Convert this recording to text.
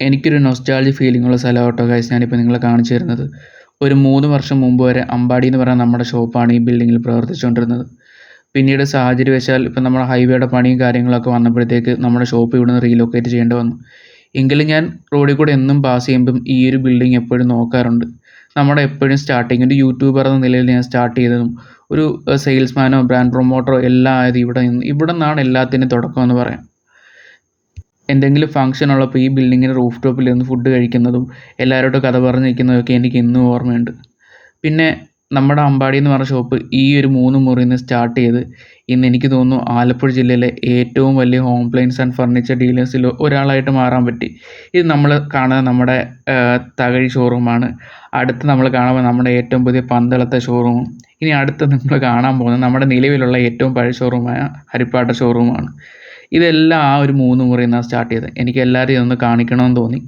എനിക്കൊരു നൊസ്റ്റാൾജിക് ഫീലിങ്ങുള്ള സ്ഥലമാണ് കേട്ടോ ഗൈസ് ഞാനിപ്പോൾ നിങ്ങളെ കാണിച്ചു തരുന്നത്. ഒരു 3 വർഷം മുമ്പ് വരെ അമ്പാടി എന്ന് പറയുന്ന നമ്മുടെ ഷോപ്പാണ് ഈ ബിൽഡിങ്ങിൽ പ്രവർത്തിച്ചുകൊണ്ടിരുന്നത്. പിന്നീട് സാഹചര്യവശാൽ ഇപ്പം നമ്മുടെ ഹൈവേയുടെ പണിയും കാര്യങ്ങളൊക്കെ വന്നപ്പോഴത്തേക്ക് നമ്മുടെ ഷോപ്പ് ഇവിടുന്ന് റീലൊക്കേറ്റ് ചെയ്യേണ്ടി വന്നു. എങ്കിലും ഞാൻ റോഡിൽ കൂടെ എന്നും പാസ് ചെയ്യുമ്പം ഈ ഒരു ബിൽഡിംഗ് എപ്പോഴും നോക്കാറുണ്ട്. നമ്മുടെ എപ്പോഴും സ്റ്റാർട്ടിങ് ഒരു യൂട്യൂബർ എന്ന നിലയിൽ ഞാൻ സ്റ്റാർട്ട് ചെയ്തതും ഒരു സെയിൽസ്മാനോ ബ്രാൻഡ് പ്രൊമോട്ടറോ എല്ലാം ആയത് ഇവിടെ നിന്നാണ് എല്ലാത്തിനും തുടക്കമെന്ന് പറയാം. എന്തെങ്കിലും ഫംഗ്ഷൻ ഉള്ളപ്പോൾ ഈ ബിൽഡിങ്ങിൻ്റെ റൂഫ് ടോപ്പിൽ നിന്ന് ഫുഡ് കഴിക്കുന്നതും എല്ലാവരോടും കഥ പറഞ്ഞ് നിൽക്കുന്നതൊക്കെ എനിക്ക് ഇന്നും ഓർമ്മയുണ്ട്. പിന്നെ നമ്മുടെ അമ്പാടി എന്ന് പറഞ്ഞ ഷോപ്പ് ഈ ഒരു 3 മുറിയിൽ നിന്ന് സ്റ്റാർട്ട് ചെയ്ത് ഇന്ന് എനിക്ക് തോന്നുന്നു ആലപ്പുഴ ജില്ലയിലെ ഏറ്റവും വലിയ ഹോം അപ്ലയൻസ് ആൻഡ് ഫർണിച്ചർ ഡീലേഴ്സിൽ ഒരാളായിട്ട് മാറാൻ പറ്റി. ഇത് നമ്മൾ കാണുന്നത് നമ്മുടെ തകഴി ഷോറൂമാണ്. അടുത്ത് നമ്മൾ കാണുമ്പോൾ നമ്മുടെ ഏറ്റവും പുതിയ പന്തളത്തെ ഷോറൂമും ഇനി അടുത്ത് നമ്മൾ കാണാൻ പോകുന്നത് നമ്മുടെ നിലവിലുള്ള ഏറ്റവും പഴയ ഷോറൂമായ ഹരിപ്പാട്ട ഷോറൂമാണ്. ഇതെല്ലാം ആ ഒരു 3 മുറിയിൽ നിന്നാണ് സ്റ്റാർട്ട് ചെയ്തത്. എനിക്ക് എല്ലാവരെയും ഒന്ന് കാണിക്കണമെന്ന് തോന്നി.